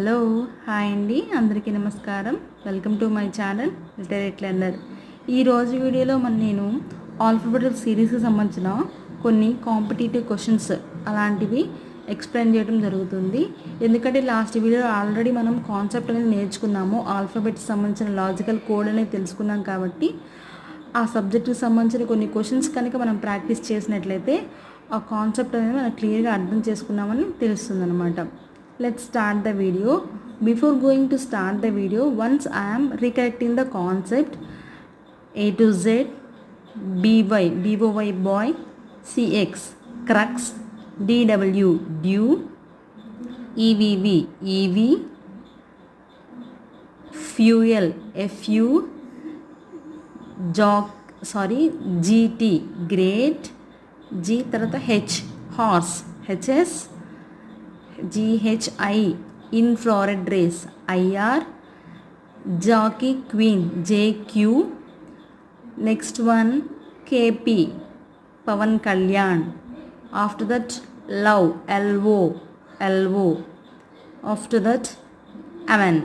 Hello hi అండి, అందరికీ నమస్కారం. Welcome to my channel literate learner. ఈరోజు వీడియోలో నేను ఆల్ఫాబెటికల్ సిరీస్కి సంబంధించిన కొన్ని కాంపిటేటివ్ క్వశ్చన్స్ అలాంటివి ఎక్స్ప్లెయిన్ చేయడం జరుగుతుంది. ఎందుకంటే లాస్ట్ వీడియోలో ఆల్రెడీ మనం కాన్సెప్ట్ అనేది నేర్చుకున్నాము, ఆల్ఫాబెట్కి సంబంధించిన లాజికల్ కోడ్ అనేది తెలుసుకున్నాం. కాబట్టి ఆ సబ్జెక్టుకి సంబంధించిన కొన్ని క్వశ్చన్స్ కనుక మనం ప్రాక్టీస్ చేసినట్లయితే ఆ కాన్సెప్ట్ అనేది మనం క్లియర్గా అర్థం చేసుకున్నామని తెలుస్తుంది అన్నమాట. Let's start the video. Before going to start the video, once I am recollecting the concept: A to Z, BY, BOY boy, CX, crux, DW, dew, EVV, EV, fuel, FU, GT, great, G తర్వాత H, horse, HS, GHI, infrared rays, IR, jockey, queen, JQ. Next one KP, Pavan Kalyan. After that love, LO. After that amen.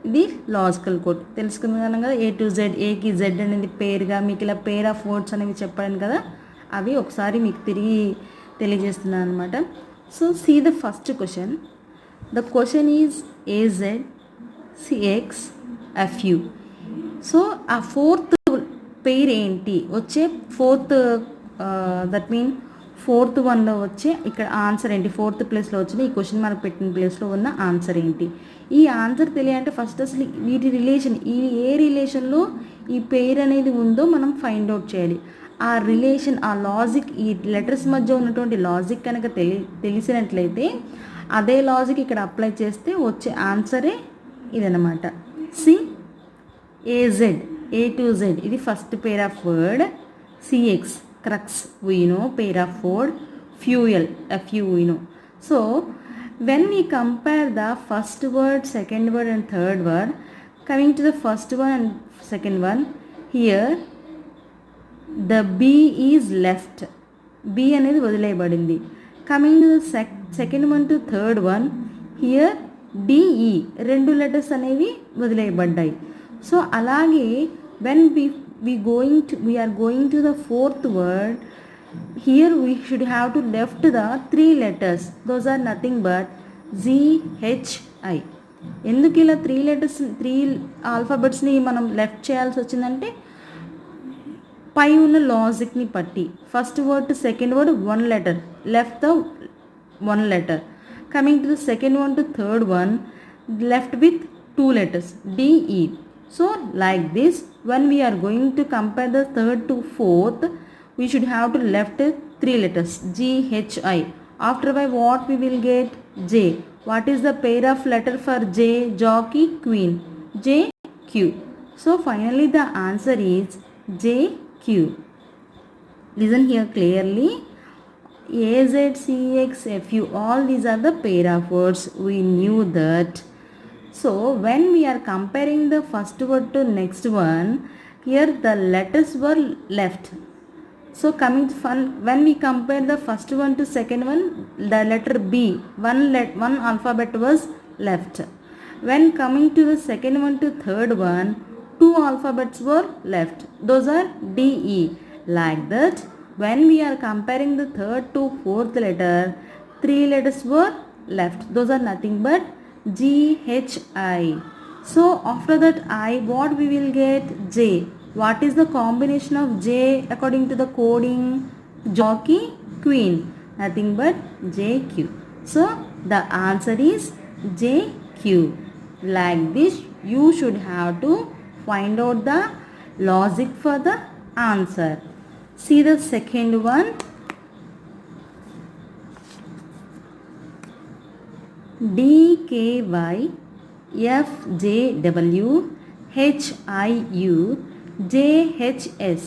ఇది logical code తెలుసుకున్నాను కదా. ఏ to Z, ఏకి Z అనేది పేరుగా మీకు ఇలా pair of words అనేవి చెప్పాను కదా, అవి ఒకసారి మీకు తిరిగి తెలియజేస్తున్నాను అనమాట. So see the first question. The question is AZ, CX, FU. So ఆ ఫోర్త్ పెయిర్ ఏంటి వచ్చే ఫోర్త్, దట్ మీన్ ఫోర్త్ వన్లో వచ్చే ఇక్కడ ఆన్సర్ ఏంటి, ఫోర్త్ ప్లేస్లో వచ్చిన ఈ క్వశ్చన్ మనకు పెట్టిన ప్లేస్లో ఉన్న ఆన్సర్ ఏంటి. ఈ ఆన్సర్ తెలియాలంటే ఫస్ట్ అసలు వీటి రిలేషన్, ఈ ఏ రిలేషన్లో ఈ పెయిర్ అనేది ఉందో మనం ఫైండ్ అవుట్ చేయాలి. ఆ రిలేషన్, ఆ లాజిక్, ఈ లెటర్స్ మధ్య ఉన్నటువంటి లాజిక్ కనుక తెలిసినట్లయితే అదే లాజిక్ ఇక్కడ అప్లై చేస్తే వచ్చే ఆన్సరే ఇదన్నమాట. C AZ, A to Z ఇది first pair of word. CX crux వీనో pair of word. Fuel FU వీనో. So when we compare the first word, second word and third word, coming to the first one and second one, here the B is left, B అనేది వదిలేయబడింది. Coming to the second one to third one, here DE రెండు letters అనేవి వదిలేయబడ్డాయి. So అలాగే when we are going to the fourth word, here we should have to left the three letters. Those are nothing but GHI. ఎందుకు ఇలా three ఆల్ఫాబెట్స్ని మనం left చేయాల్సి వచ్చిందంటే పై ఉన్న లాజిక్ని బట్టి first word to second word one letter, left the one letter. Coming to the second one to third one, left with two letters DE. So like this when we are going to compare the third to fourth, we should have to left three letters GHI. After by what we will get? J. What is the pair of letter for J? Jockey, queen, JQ. So finally the answer is JQ. Listen here clearly. AZ, CX, FU, all these are the pair of words. We knew that. So when we are comparing the first word to next one, here the letters were left. So coming when we compare the first one to second one, the letter B, one alphabet was left. When coming to the second one to third one, two alphabets were left. Those are DE. Like that, when we are comparing the third to fourth letter, three letters were left. Those are nothing but GHI. So after that I, what we will get? J. What is the combination of J according to the coding? Jockey, queen, nothing but JQ. So the answer is JQ. Like this you should have to find out the logic for the answer. See the second one. DKY, FJW, HIU, JHS.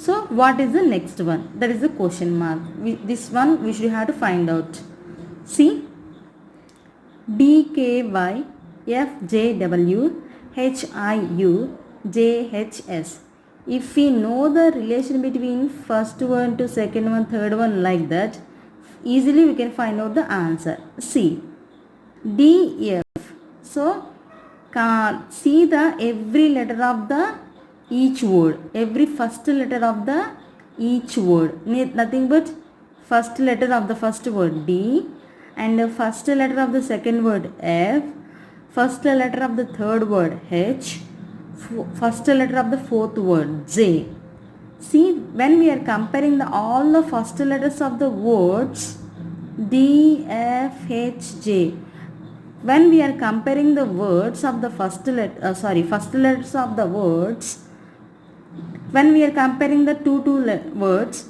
So what is the next one? That is the question mark. This one we should have to find out. See, DKY, FJW, HIU, JHS. If we know the relation between first one to second one, third one like that, easily we can find out the answer. See, D, F. So see the every letter of the each word, every first letter of the each word, nothing but first letter of the first word D, and the first letter of the second word F, first letter of the third word H, first letter of the fourth word J. See, when we are comparing all the first letters of the words D, F, H, J, when we are comparing the words of the first letters of the words, when we are comparing the two words,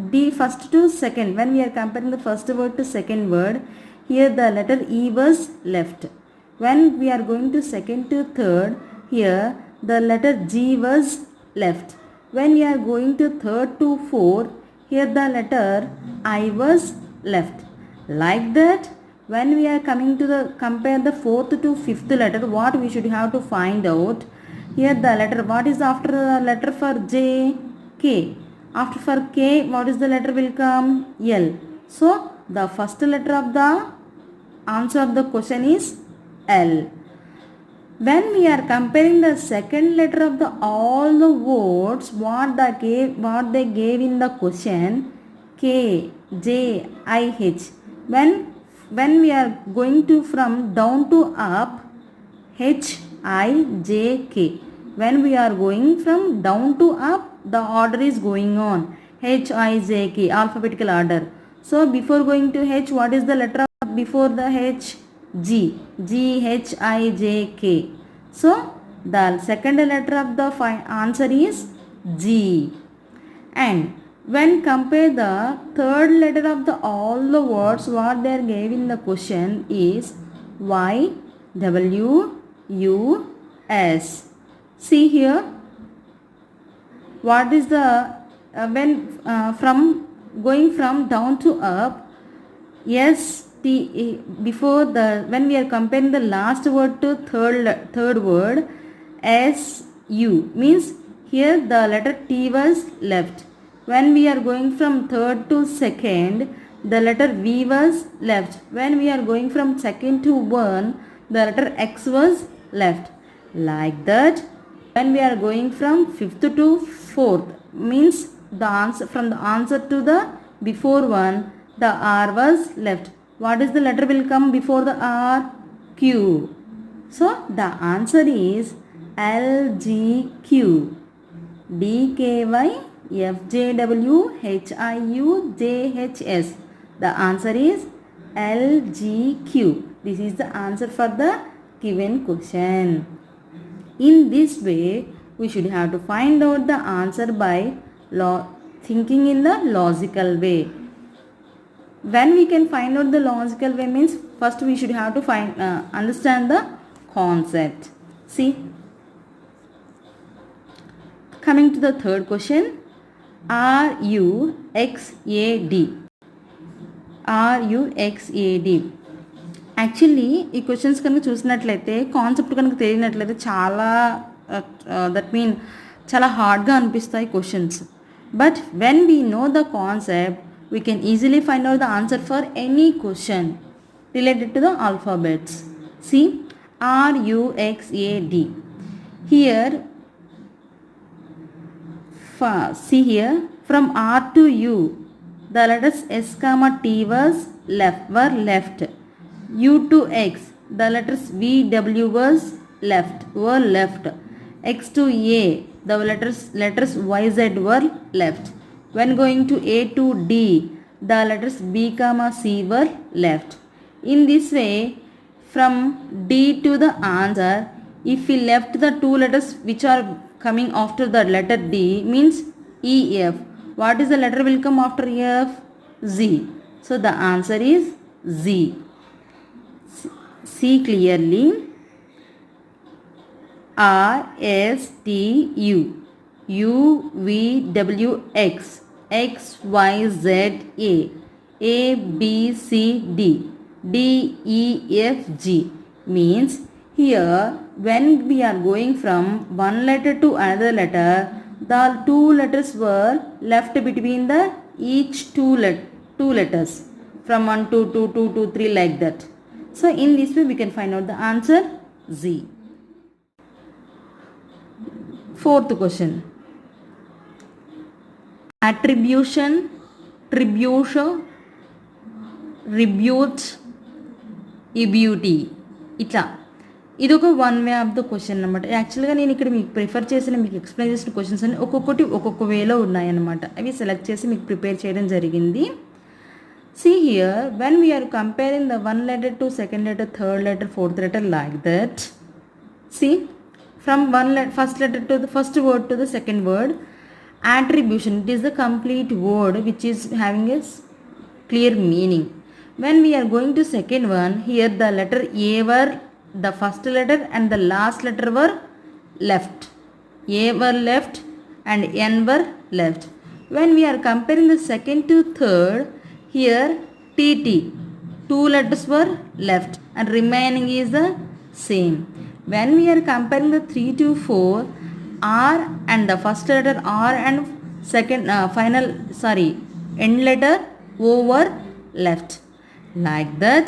D first to second, when we are comparing the first word to second word, here the letter E was left. When we are going to second to third, here the letter G was left. When we are going to third to fourth, here the letter I was left. Like that, when we are coming to the compare the fourth to fifth letter, what we should have to find out? Here the letter, what is after the letter for J? K. After for K, what is the letter will come? L. So, the first letter of the answer of the question is L. When we are comparing the second letter of the all the words, what they gave in the question, K, J, I, H. When we are going to from down to up, H, I, J, K. When we are going from down to up, the order is going on. H, I, J, K, alphabetical order. So, before going to H, what is the letter before the H? G. G, H, I, J, K. So, the second letter of the answer is G. And when compare the third letter of the all the words, what they are gave in the question is Y, W, U, S. See here, what is the when from going from down to up, S, T, before the when we are comparing the last word to third word, S, U means here the letter T was left. When we are going from third to second, the letter V was left. When we are going from second to one, the letter X was left. Like that, when we are going from fifth to fourth, means the answer from the answer to the before one, the R was left. What is the letter will come before the R? Q. So the answer is L, G, Q. D, K, Y, F, J, W, H, I, U, J, H, S. The answer is L, G, Q. This is the answer for the given question. In this way, we should have to find out the answer by thinking in the logical way. When we can find out the logical way means first we should have to understand the concept. See, coming to the third question, RUXAD. RUXAD. Actually ఈ questions కనుక చూసినట్లయితే concept కనుక తెలియనట్లయితే చాలా చాలా హార్డ్గా అనిపిస్తాయి questions. But when we know the concept we can easily find out the answer for any question related to the alphabets. See RUXAD. Here, see here, from R to U, the letters S, T were left. U to X, the letters V, W were left. X to A, the letters Y, Z were left. When going to A to D, the letters B, C were left. In this way, from D to the answer, if we left the two letters which are coming after the letter D, means EF. What is the letter will come after F? Z. So the answer is Z. See clearly. RSTU, UVWX, XYZA, ABCD, DEFG means here when we are going from one letter to another letter, the two letters were left between the each two letters from 1 to 2, 2 to 3 like that. So in this way we can find out the answer Z. Fourth question. Attribution, tribution, rebute, ఇబ్యూటీ ఇట్లా ఇది ఒక one way of the question అనమాట. యాక్చువల్గా నేను ఇక్కడ మీకు prefer చేసిన మీకు ఎక్స్ప్లెయిన్ చేసిన క్వశ్చన్స్ అన్ని ఒక్కొక్కటి ఒక్కొక్క వేలో ఉన్నాయన్నమాట. అవి సెలెక్ట్ చేసి మీకు ప్రిపేర్ చేయడం జరిగింది. See here, when we are comparing the one letter to second letter, third letter, fourth letter like that. See, from first letter to the first word to the second word, attribution, it is the complete word which is having a clear meaning. When we are going to second one, here the letter A were the first letter and the last letter were left. A were left and N were left. When we are comparing the second to third, here TT, two letters were left and remaining is the same. When we are comparing the 3 to 4, R and the first letter R and second end letter O were left. Like that,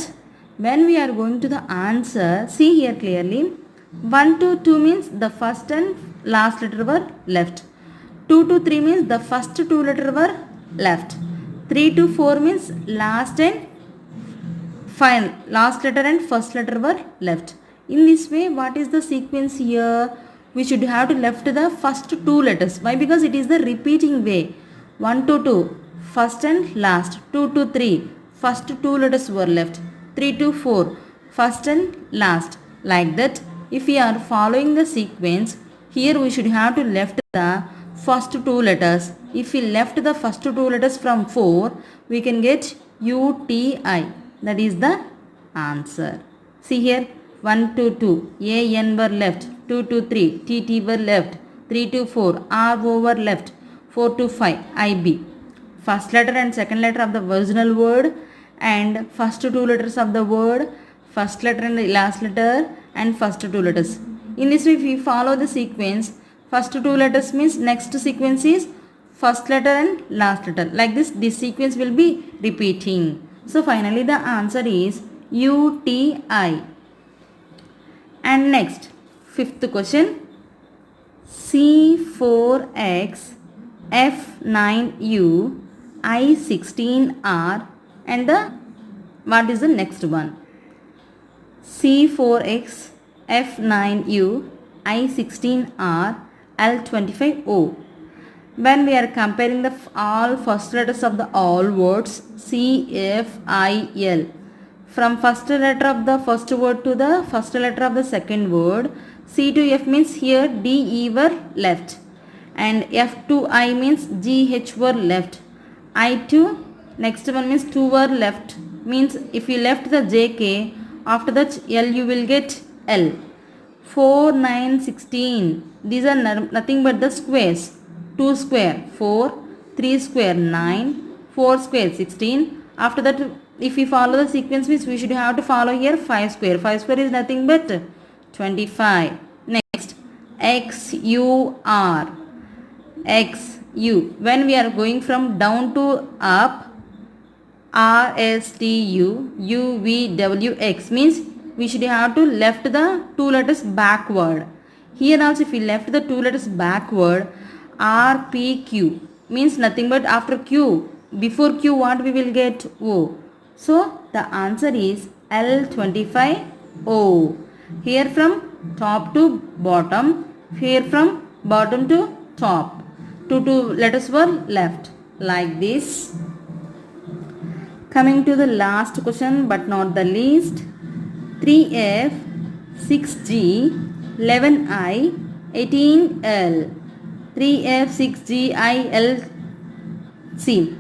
when we are going to the answer, see here clearly, 1 to 2 means the first and last letter were left. 2 to 3 means the first two letter were left. 3 to 4 means last letter and first letter were left. In this way, what is the sequence here? We should have to left the first two letters. Why? Because it is the repeating way. 1 to 2, first and last. 2 to 3, first two letters were left. 3 to 4, first and last. Like that, if we are following the sequence, here we should have to left the first two letters. If we left the first two letters from 4, we can get UTI. That is the answer. See here, 1 to 2, AN were left. 2 to 3, TT were left. 3 to 4, RO were left. 4 to 5, IB. First letter and second letter of the original word and first two letters of the word, first letter and the last letter and first two letters. In this way, if we follow the sequence, first two letters means next sequence is first letter and last letter. Like this sequence will be repeating. So finally the answer is UTI. And next, fifth question, C4X F9U I16R and what is the next one? C4X F9U I16R L25O. When we are comparing the all first letters of the all words C, F, I, L, from first letter of the first word to the first letter of the second word, C to F means here D, E were left and F to I means G, H were left. I to next one means 2 were left, means if you left the JK, after that L you will get L. 4, 9, 16, these are nothing but the squares. 2 square 4, 3 square 9, 4 square 16. After that, if we follow the sequence means we should have to follow here 5 square. 5 square is nothing but 25. Next, XUR. XU. When we are going from down to up, RSTU UVWX means we should have to left the two letters backward. Here also if we left the two letters backward, RPQ means nothing but after Q, before Q what we will get? O. So the answer is L25O. Here from top to bottom, here from bottom to top. Two letters were left. Like this. Coming to the last question but not the least, 3F 6G 11I 18L. 3F 6G IL. See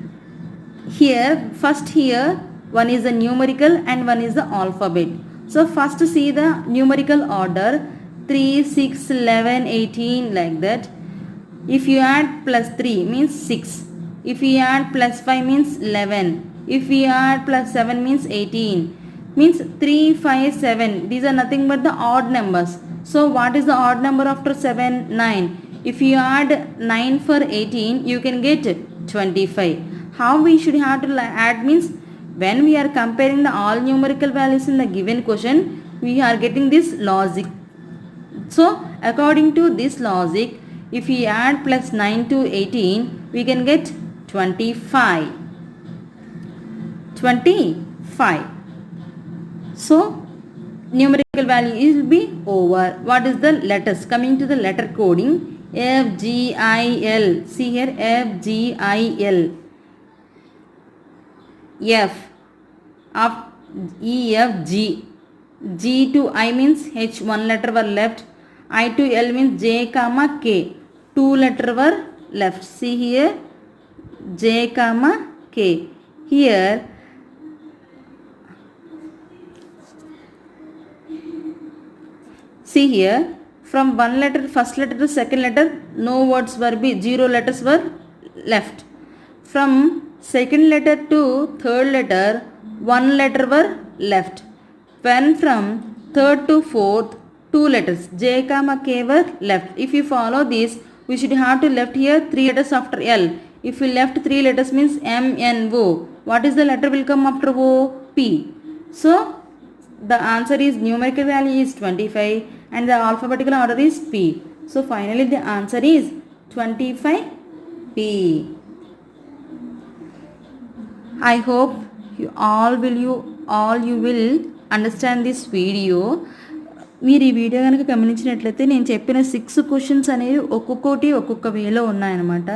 here, first here one is the numerical and one is the alphabet. So first see the numerical order, 3, 6, 11, 18 like that. If you add plus 3 means 6. If you add plus 5 means 11. If we add plus 7 means 18. Means 3, 5, 7. These are nothing but the odd numbers. So what is the odd number after 7? 9. If you add 9 for 18, you can get 25. How we should have to add means when we are comparing the all numerical values in the given question, we are getting this logic. So according to this logic, if we add plus 9 to 18, we can get 25. So numerical value will be over. What is the letters? Coming to the letter coding, F, G, I, L. See here, F, G, I, L. F, of E, F, G. G to I means H, one letter were left. I to L means J, comma K, two letter were left. See here, J, comma K. Here see here, from one letter, first letter to second letter, no words were be, zero letters were left. From second letter to third letter, one letter were left. When from third to fourth, two letters, J, comma K were left. If you follow this, we should have to left here three letters after L. If we left three letters means M, N, O. What is the letter will come after O? P. So the answer is numerical value is 25 and the alphabetical order is P. So finally the answer is 25P. I hope you will understand this video. మీరు ఈ video కనుక గమనించినట్లయితే నేను చెప్పిన 6 questions అనేవి ఒక్కొక్కటి ఒక్కొక్క వేలో ఉన్నాయన్నమాట.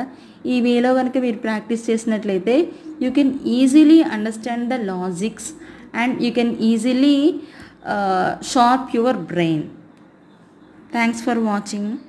ఈ వేలో కనుక మీరు ప్రాక్టీస్ చేసినట్లయితే you can easily understand the logics and you can easily sharp your brain. Thanks for watching.